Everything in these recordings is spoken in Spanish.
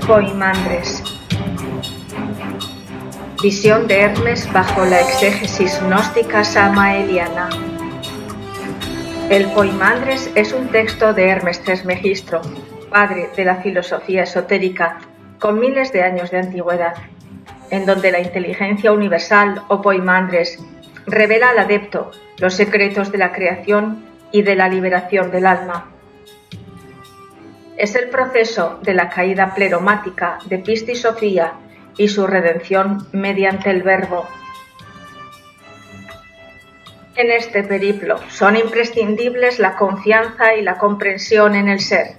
Poimandres. Visión de Hermes bajo la exégesis gnóstica samaeliana. El Poimandres es un texto de Hermes Trismegisto, padre de la filosofía esotérica, con miles de años de antigüedad, en donde la inteligencia universal o Poimandres revela al adepto los secretos de la creación y de la liberación del alma. Es el proceso de la caída pleromática de Pistisofía y su redención mediante el Verbo. En este periplo son imprescindibles la confianza y la comprensión en el ser.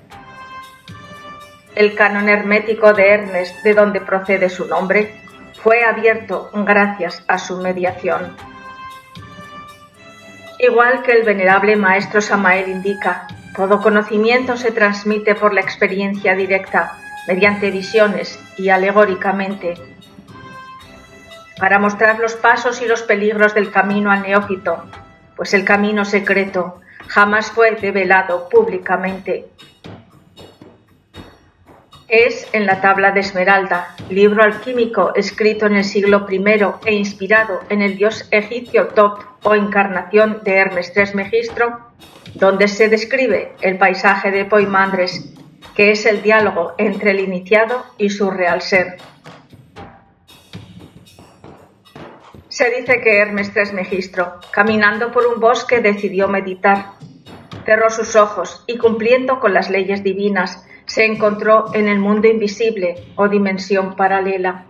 El canon hermético de Hermes, de donde procede su nombre, fue abierto gracias a su mediación. Igual que el venerable maestro Samael indica, todo conocimiento se transmite por la experiencia directa, mediante visiones y alegóricamente. Para mostrar los pasos y los peligros del camino al neófito, pues el camino secreto jamás fue develado públicamente. Es en la Tabla de Esmeralda, libro alquímico escrito en el siglo I e inspirado en el dios egipcio Thoth o encarnación de Hermes Trismegisto, donde se describe el paisaje de Poimandres, que es el diálogo entre el iniciado y su real ser. Se dice que Hermes Trismegisto, caminando por un bosque, decidió meditar. Cerró sus ojos y, cumpliendo con las leyes divinas, se encontró en el mundo invisible o dimensión paralela.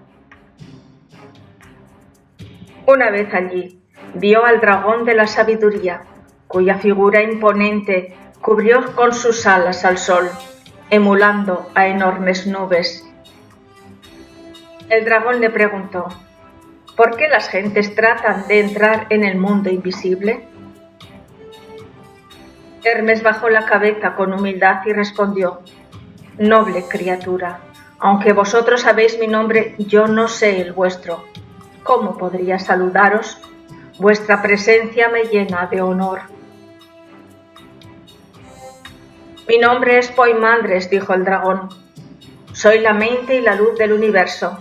Una vez allí, vio al dragón de la sabiduría, cuya figura imponente cubrió con sus alas al sol, emulando a enormes nubes. El dragón le preguntó: ¿por qué las gentes tratan de entrar en el mundo invisible? Hermes bajó la cabeza con humildad y respondió: noble criatura, aunque vosotros sabéis mi nombre, yo no sé el vuestro. ¿Cómo podría saludaros? Vuestra presencia me llena de honor. Mi nombre es Poimandres, dijo el dragón. Soy la mente y la luz del universo.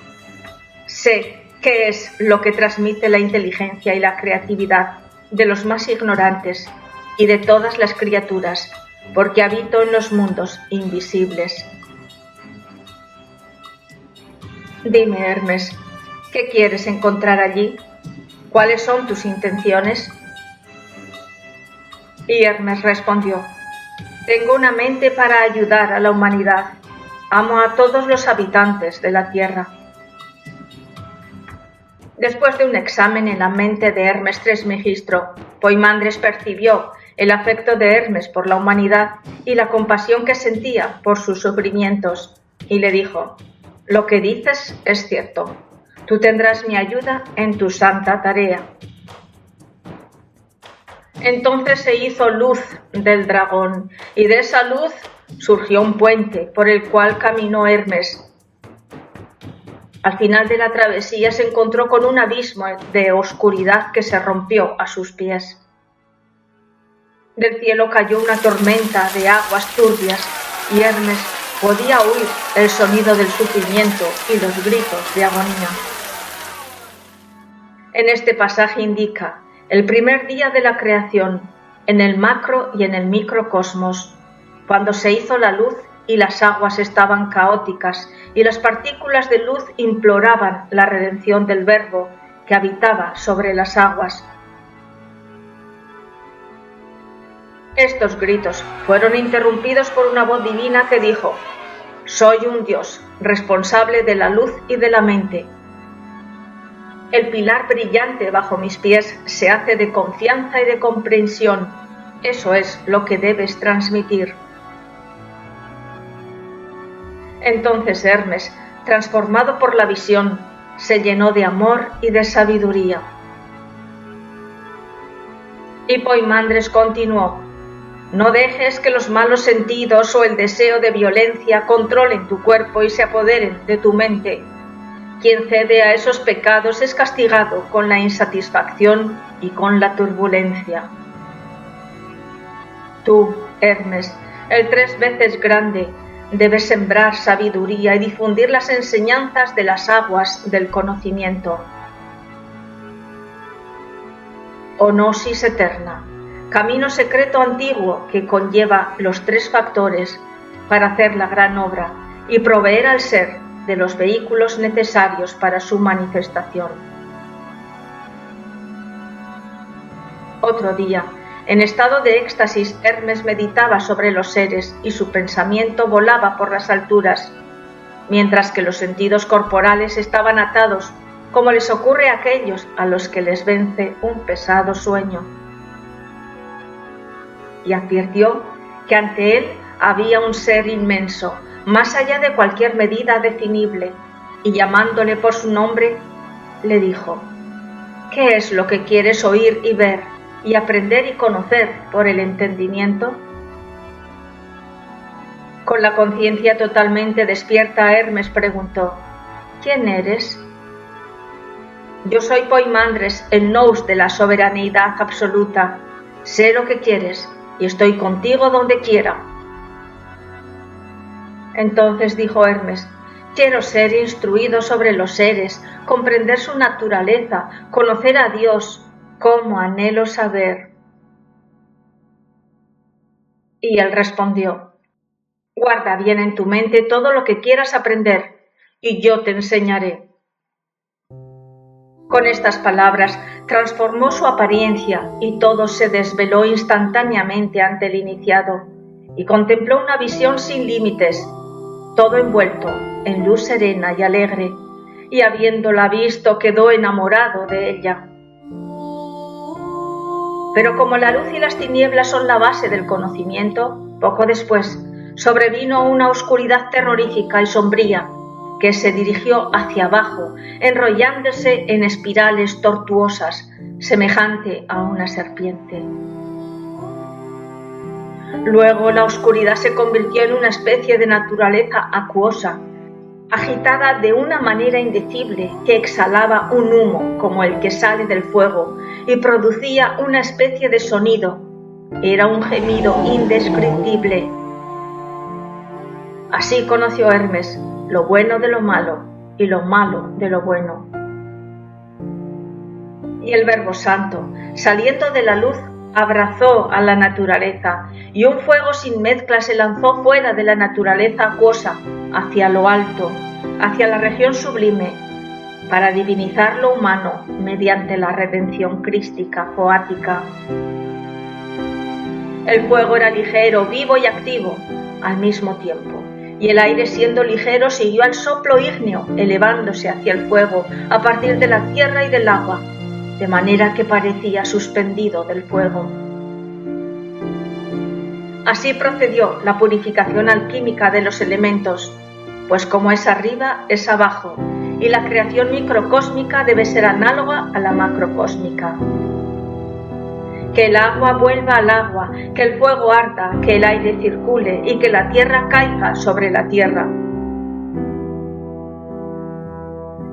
Sé qué es lo que transmite la inteligencia y la creatividad de los más ignorantes y de todas las criaturas, porque habito en los mundos invisibles. Dime, Hermes, ¿qué quieres encontrar allí? ¿Cuáles son tus intenciones? Y Hermes respondió: tengo una mente para ayudar a la humanidad. Amo a todos los habitantes de la tierra. Después de un examen en la mente de Hermes Trismegisto, Poimandres percibió el afecto de Hermes por la humanidad y la compasión que sentía por sus sufrimientos, y le dijo: lo que dices es cierto. Tú tendrás mi ayuda en tu santa tarea. Entonces se hizo luz del dragón, y de esa luz surgió un puente por el cual caminó Hermes. Al final de la travesía se encontró con un abismo de oscuridad que se rompió a sus pies. Del cielo cayó una tormenta de aguas turbias y Hermes podía oír el sonido del sufrimiento y los gritos de agonía. En este pasaje indica el primer día de la creación, en el macro y en el microcosmos, cuando se hizo la luz y las aguas estaban caóticas y las partículas de luz imploraban la redención del Verbo que habitaba sobre las aguas. Estos gritos fueron interrumpidos por una voz divina que dijo: soy un Dios, responsable de la luz y de la mente. El pilar brillante bajo mis pies se hace de confianza y de comprensión. Eso es lo que debes transmitir. Entonces Hermes, transformado por la visión, se llenó de amor y de sabiduría. Y Poimandres continuó: no dejes que los malos sentidos o el deseo de violencia controlen tu cuerpo y se apoderen de tu mente. Quien cede a esos pecados es castigado con la insatisfacción y con la turbulencia. Tú, Hermes, el 3 veces grande, debe sembrar sabiduría y difundir las enseñanzas de las aguas del conocimiento. O gnosis eterna, camino secreto antiguo que conlleva los tres factores para hacer la gran obra y proveer al ser de los vehículos necesarios para su manifestación. Otro día, en estado de éxtasis, Hermes meditaba sobre los seres y su pensamiento volaba por las alturas, mientras que los sentidos corporales estaban atados, como les ocurre a aquellos a los que les vence un pesado sueño. Y advirtió que ante él había un ser inmenso, más allá de cualquier medida definible, y llamándole por su nombre, le dijo: ¿qué es lo que quieres oír y ver, y aprender y conocer por el entendimiento? Con la conciencia totalmente despierta, Hermes preguntó: ¿quién eres? Yo soy Poimandres, el nous de la soberanidad absoluta. Sé lo que quieres y estoy contigo donde quiera. Entonces dijo Hermes: quiero ser instruido sobre los seres, comprender su naturaleza, conocer a Dios. ¿Cómo anhelo saber? Y él respondió: guarda bien en tu mente todo lo que quieras aprender, y yo te enseñaré. Con estas palabras transformó su apariencia y todo se desveló instantáneamente ante el iniciado, y contempló una visión sin límites, todo envuelto en luz serena y alegre, y habiéndola visto quedó enamorado de ella. Pero como la luz y las tinieblas son la base del conocimiento, poco después sobrevino una oscuridad terrorífica y sombría que se dirigió hacia abajo, enrollándose en espirales tortuosas, semejante a una serpiente. Luego la oscuridad se convirtió en una especie de naturaleza acuosa, agitada de una manera indecible que exhalaba un humo como el que sale del fuego y producía una especie de sonido. Era un gemido indescriptible. Así conoció Hermes lo bueno de lo malo y lo malo de lo bueno. Y el Verbo Santo, saliendo de la luz, abrazó a la naturaleza, y un fuego sin mezcla se lanzó fuera de la naturaleza acuosa, hacia lo alto, hacia la región sublime, para divinizar lo humano mediante la redención crística, poática. El fuego era ligero, vivo y activo al mismo tiempo, y el aire, siendo ligero, siguió al soplo ígneo, elevándose hacia el fuego a partir de la tierra y del agua, de manera que parecía suspendido del fuego. Así procedió la purificación alquímica de los elementos, pues como es arriba, es abajo, y la creación microcósmica debe ser análoga a la macrocósmica. Que el agua vuelva al agua, que el fuego arda, que el aire circule y que la tierra caiga sobre la tierra.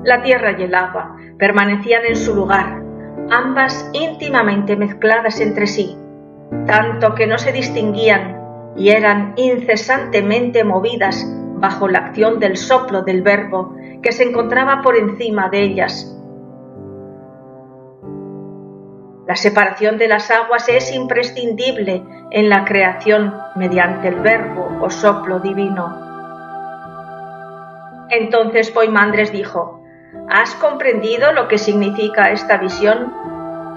La tierra y el agua permanecían en su lugar, ambas íntimamente mezcladas entre sí, tanto que no se distinguían y eran incesantemente movidas bajo la acción del soplo del Verbo que se encontraba por encima de ellas. La separación de las aguas es imprescindible en la creación mediante el Verbo o soplo divino. Entonces Poimandres dijo: ¿has comprendido lo que significa esta visión?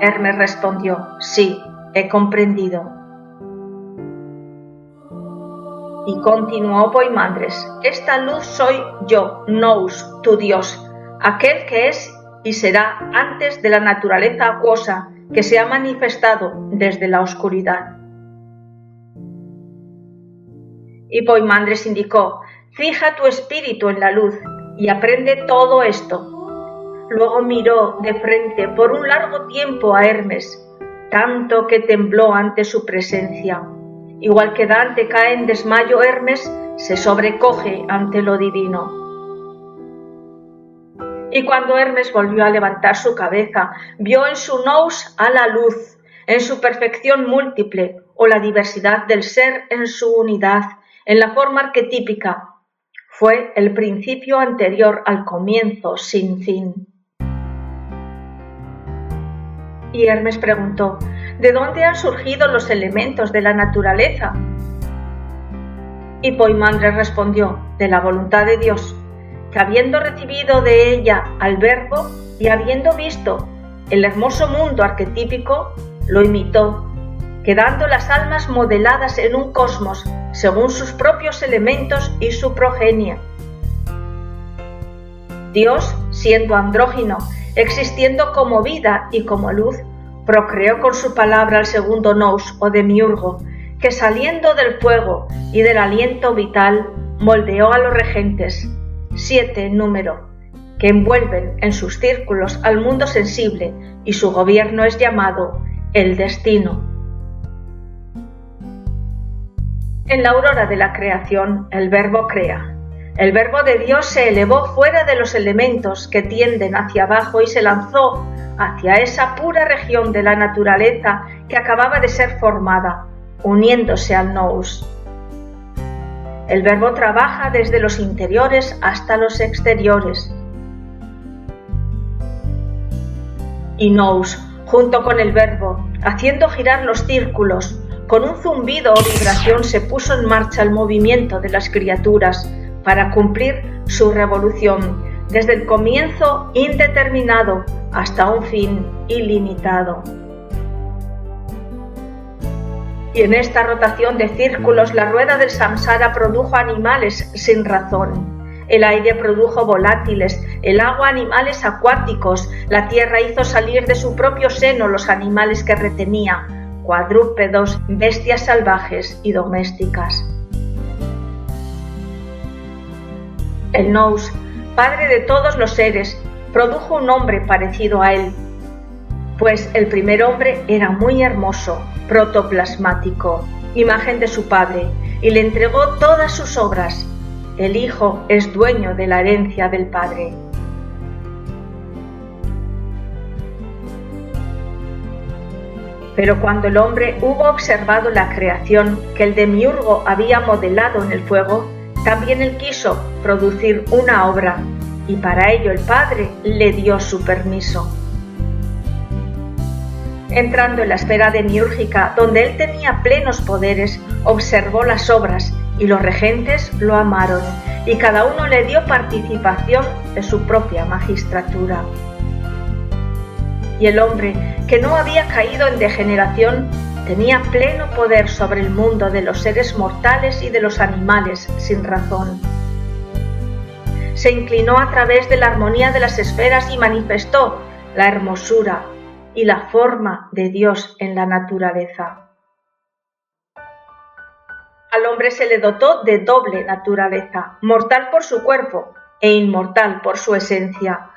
Hermes respondió: sí, he comprendido. Y continuó Poimandres: esta luz soy yo, nous, tu Dios, aquel que es y será antes de la naturaleza acuosa que se ha manifestado desde la oscuridad. Y Poimandres indicó: fija tu espíritu en la luz y aprende todo esto. Luego miró de frente por un largo tiempo a Hermes, tanto que tembló ante su presencia. Igual que Dante cae en desmayo, Hermes se sobrecoge ante lo divino. Y cuando Hermes volvió a levantar su cabeza, vio en su nous a la luz, en su perfección múltiple, o la diversidad del ser en su unidad, en la forma arquetípica. Fue el principio anterior al comienzo sin fin. Y Hermes preguntó: ¿de dónde han surgido los elementos de la naturaleza? Y Poimandres respondió: de la voluntad de Dios, que habiendo recibido de ella al Verbo y habiendo visto el hermoso mundo arquetípico, lo imitó, quedando las almas modeladas en un cosmos según sus propios elementos y su progenie. Dios, siendo andrógino, existiendo como vida y como luz, procreó con su palabra al segundo nous o demiurgo, que saliendo del fuego y del aliento vital, moldeó a los regentes, 7 en número, que envuelven en sus círculos al mundo sensible, y su gobierno es llamado el destino. En la aurora de la creación, el Verbo crea. El Verbo de Dios se elevó fuera de los elementos que tienden hacia abajo y se lanzó hacia esa pura región de la naturaleza que acababa de ser formada, uniéndose al nous. El Verbo trabaja desde los interiores hasta los exteriores. Y nous, junto con el Verbo, haciendo girar los círculos, con un zumbido o vibración se puso en marcha el movimiento de las criaturas para cumplir su revolución, desde el comienzo indeterminado hasta un fin ilimitado. Y en esta rotación de círculos la rueda del samsara produjo animales sin razón. El aire produjo volátiles, el agua animales acuáticos, la tierra hizo salir de su propio seno los animales que retenía, cuadrúpedos, bestias salvajes y domésticas. El nous, padre de todos los seres, produjo un hombre parecido a él, pues el primer hombre era muy hermoso, protoplasmático, imagen de su padre, y le entregó todas sus obras. El hijo es dueño de la herencia del padre. Pero cuando el hombre hubo observado la creación que el demiurgo había modelado en el fuego, también él quiso producir una obra, y para ello el Padre le dio su permiso. Entrando en la esfera demiúrgica, donde él tenía plenos poderes, observó las obras, y los regentes lo amaron, y cada uno le dio participación de su propia magistratura. Y el hombre, que no había caído en degeneración, tenía pleno poder sobre el mundo de los seres mortales y de los animales sin razón. Se inclinó a través de la armonía de las esferas y manifestó la hermosura y la forma de Dios en la naturaleza. Al hombre se le dotó de doble naturaleza, mortal por su cuerpo e inmortal por su esencia.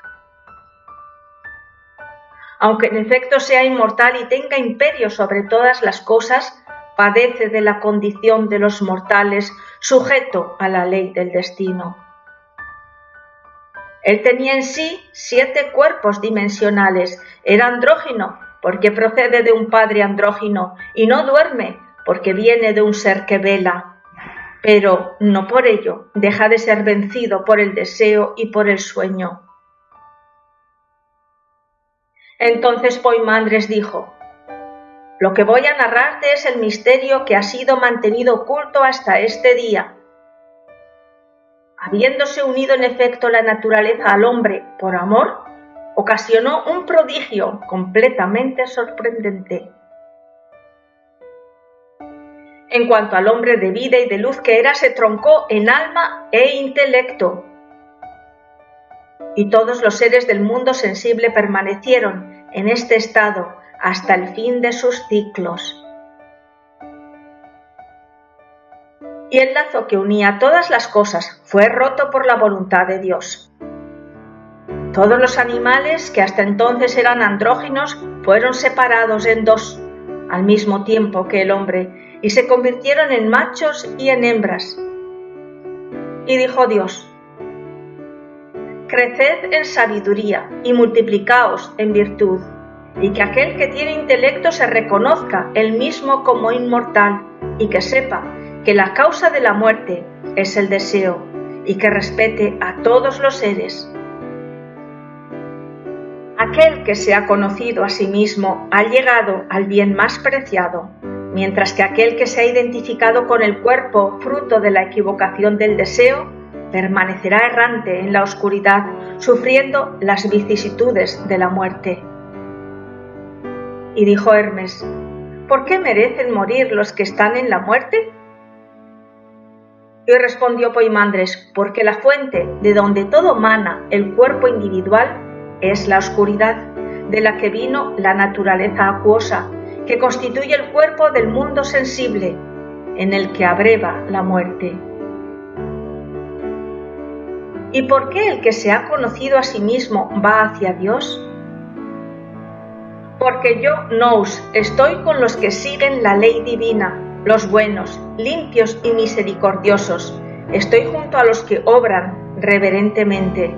Aunque en efecto sea inmortal y tenga imperio sobre todas las cosas, padece de la condición de los mortales, sujeto a la ley del destino. Él tenía en sí 7 cuerpos dimensionales, era andrógino, porque procede de un padre andrógino, y no duerme, porque viene de un ser que vela. Pero no por ello deja de ser vencido por el deseo y por el sueño. Entonces Poimandres dijo: lo que voy a narrarte es el misterio que ha sido mantenido oculto hasta este día. Habiéndose unido en efecto la naturaleza al hombre por amor, ocasionó un prodigio completamente sorprendente. En cuanto al hombre de vida y de luz que era, se troncó en alma e intelecto. Y todos los seres del mundo sensible permanecieron en este estado hasta el fin de sus ciclos. Y el lazo que unía todas las cosas fue roto por la voluntad de Dios. Todos los animales que hasta entonces eran andróginos fueron separados en 2, al mismo tiempo que el hombre, y se convirtieron en machos y en hembras. Y dijo Dios: creced en sabiduría y multiplicaos en virtud, y que aquel que tiene intelecto se reconozca él mismo como inmortal, y que sepa que la causa de la muerte es el deseo y que respete a todos los seres. Aquel que se ha conocido a sí mismo ha llegado al bien más preciado, mientras que aquel que se ha identificado con el cuerpo, fruto de la equivocación del deseo, permanecerá errante en la oscuridad, sufriendo las vicisitudes de la muerte. Y dijo Hermes: ¿por qué merecen morir los que están en la muerte? Y respondió Poimandres: porque la fuente de donde todo mana el cuerpo individual es la oscuridad, de la que vino la naturaleza acuosa, que constituye el cuerpo del mundo sensible, en el que abreva la muerte. ¿Y por qué el que se ha conocido a sí mismo va hacia Dios? Porque yo, Nous, estoy con los que siguen la ley divina, los buenos, limpios y misericordiosos. Estoy junto a los que obran reverentemente.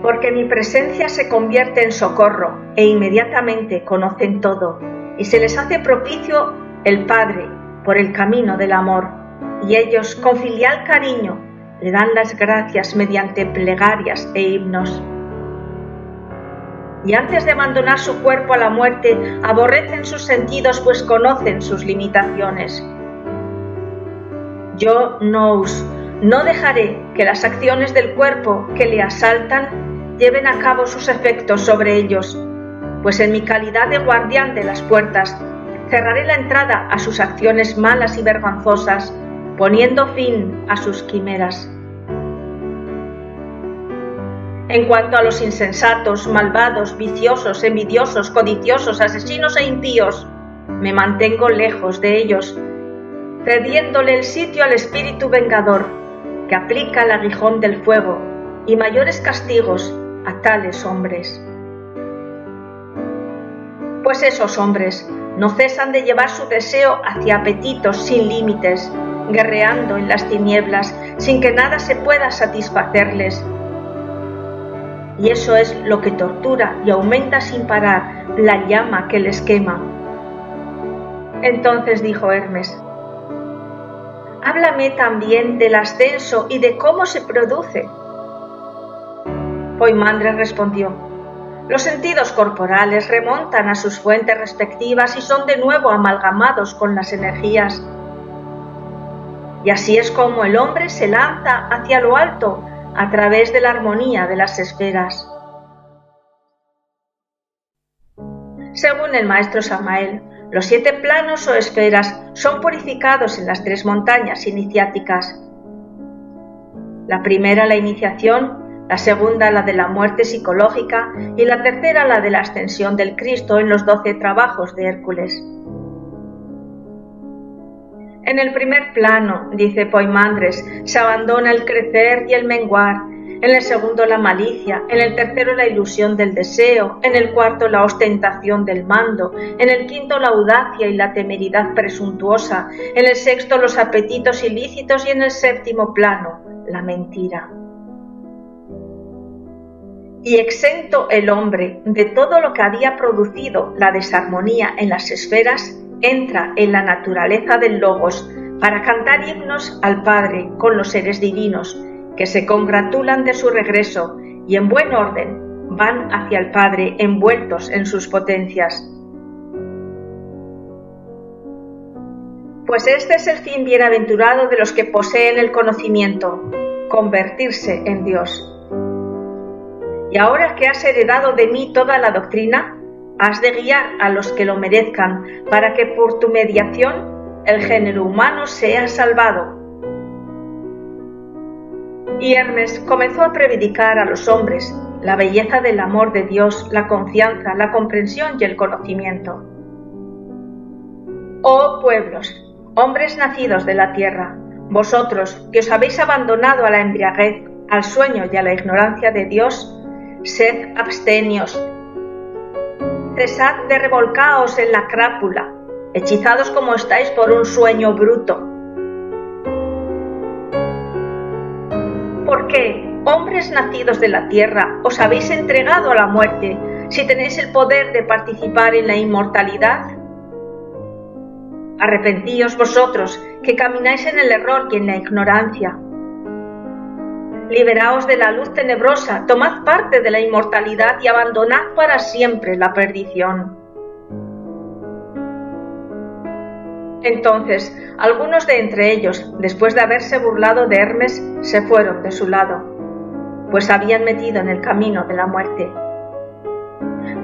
Porque mi presencia se convierte en socorro e inmediatamente conocen todo, y se les hace propicio el Padre por el camino del amor, y ellos con filial cariño le dan las gracias mediante plegarias e himnos. Y antes de abandonar su cuerpo a la muerte, aborrecen sus sentidos, pues conocen sus limitaciones. Yo, Nous, no dejaré que las acciones del cuerpo que le asaltan lleven a cabo sus efectos sobre ellos, pues en mi calidad de guardián de las puertas, cerraré la entrada a sus acciones malas y vergonzosas, poniendo fin a sus quimeras. En cuanto a los insensatos, malvados, viciosos, envidiosos, codiciosos, asesinos e impíos, me mantengo lejos de ellos, cediéndole el sitio al espíritu vengador, que aplica el aguijón del fuego y mayores castigos a tales hombres. Pues esos hombres no cesan de llevar su deseo hacia apetitos sin límites, guerreando en las tinieblas sin que nada se pueda satisfacerles. Y eso es lo que tortura y aumenta sin parar la llama que les quema. Entonces dijo Hermes: háblame también del ascenso y de cómo se produce. Poimandres respondió: los sentidos corporales remontan a sus fuentes respectivas y son de nuevo amalgamados con las energías. Y así es como el hombre se lanza hacia lo alto a través de la armonía de las esferas. Según el maestro Samael, los 7 planos o esferas son purificados en las 3 montañas iniciáticas. La primera, la iniciación, la segunda, la de la muerte psicológica, y la tercera, la de la ascensión del Cristo en los 12 trabajos de Hércules. En el primer plano, dice Poimandres, se abandona el crecer y el menguar, en el segundo la malicia, en el tercero la ilusión del deseo, en el cuarto la ostentación del mando, en el quinto la audacia y la temeridad presuntuosa, en el sexto los apetitos ilícitos y en el séptimo plano la mentira. Y exento el hombre de todo lo que había producido la desarmonía en las esferas, entra en la naturaleza del Logos para cantar himnos al Padre con los seres divinos, que se congratulan de su regreso y en buen orden van hacia el Padre envueltos en sus potencias. Pues este es el fin bienaventurado de los que poseen el conocimiento, convertirse en Dios. Y ahora que has heredado de mí toda la doctrina, has de guiar a los que lo merezcan, para que por tu mediación el género humano sea salvado. Y Hermes comenzó a predicar a los hombres la belleza del amor de Dios, la confianza, la comprensión y el conocimiento. Oh pueblos, hombres nacidos de la tierra, vosotros que os habéis abandonado a la embriaguez, al sueño y a la ignorancia de Dios, sed abstenios. Cesad de revolcaos en la crápula, hechizados como estáis por un sueño bruto. ¿Por qué, hombres nacidos de la tierra, os habéis entregado a la muerte, si tenéis el poder de participar en la inmortalidad? Arrepentíos vosotros, que camináis en el error y en la ignorancia. Liberaos de la luz tenebrosa, tomad parte de la inmortalidad y abandonad para siempre la perdición. Entonces, algunos de entre ellos, después de haberse burlado de Hermes, se fueron de su lado, pues habían metido en el camino de la muerte.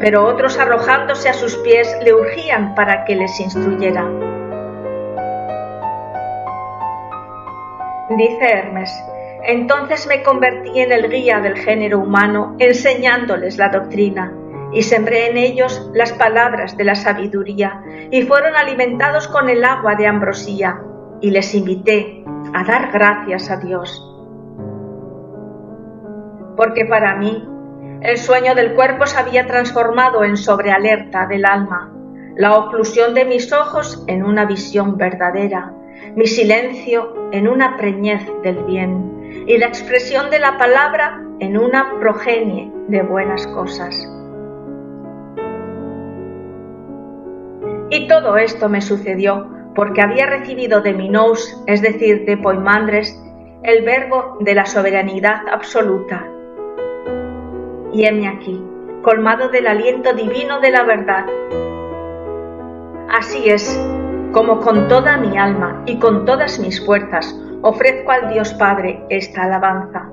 Pero otros, arrojándose a sus pies, le urgían para que les instruyera. Dice Hermes: entonces me convertí en el guía del género humano, enseñándoles la doctrina, y sembré en ellos las palabras de la sabiduría, y fueron alimentados con el agua de ambrosía, y les invité a dar gracias a Dios. Porque para mí, el sueño del cuerpo se había transformado en sobrealerta del alma, la oclusión de mis ojos en una visión verdadera, mi silencio en una preñez del bien, y la expresión de la palabra en una progenie de buenas cosas. Y todo esto me sucedió porque había recibido de Minous, es decir, de Poimandres, el verbo de la soberanidad absoluta. Y heme aquí, colmado del aliento divino de la verdad. Así es, como con toda mi alma y con todas mis fuerzas ofrezco al Dios Padre esta alabanza.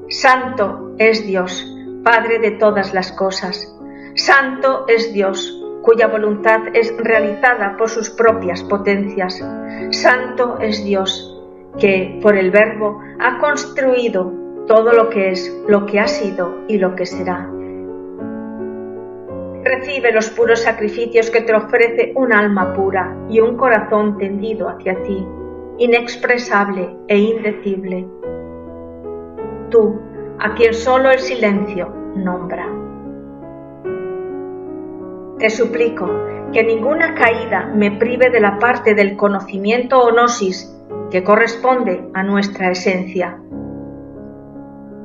Santo es Dios, Padre de todas las cosas. Santo es Dios, cuya voluntad es realizada por sus propias potencias. Santo es Dios, que por el Verbo ha construido todo lo que es, lo que ha sido y lo que será. Recibe los puros sacrificios que te ofrece un alma pura y un corazón tendido hacia ti, inexpresable e indecible. Tú, a quien solo el silencio nombra. Te suplico que ninguna caída me prive de la parte del conocimiento o gnosis que corresponde a nuestra esencia.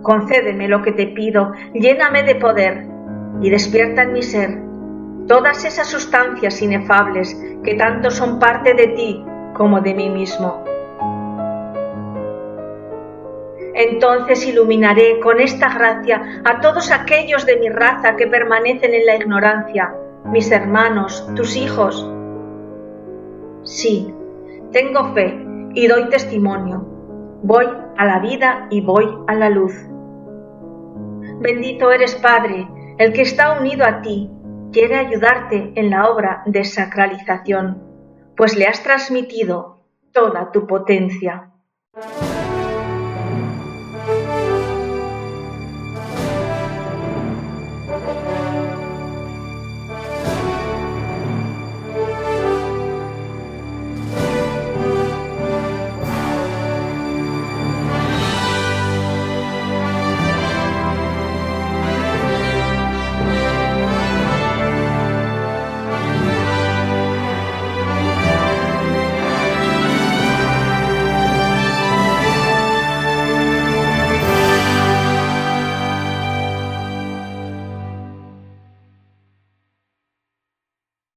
Concédeme lo que te pido, lléname de poder y despierta en mi ser todas esas sustancias inefables que tanto son parte de ti como de mí mismo. Entonces iluminaré con esta gracia a todos aquellos de mi raza que permanecen en la ignorancia, mis hermanos, tus hijos. Sí, tengo fe y doy testimonio. Voy a la vida y voy a la luz. Bendito eres, Padre, el que está unido a ti, quiere ayudarte en la obra de sacralización, pues le has transmitido toda tu potencia.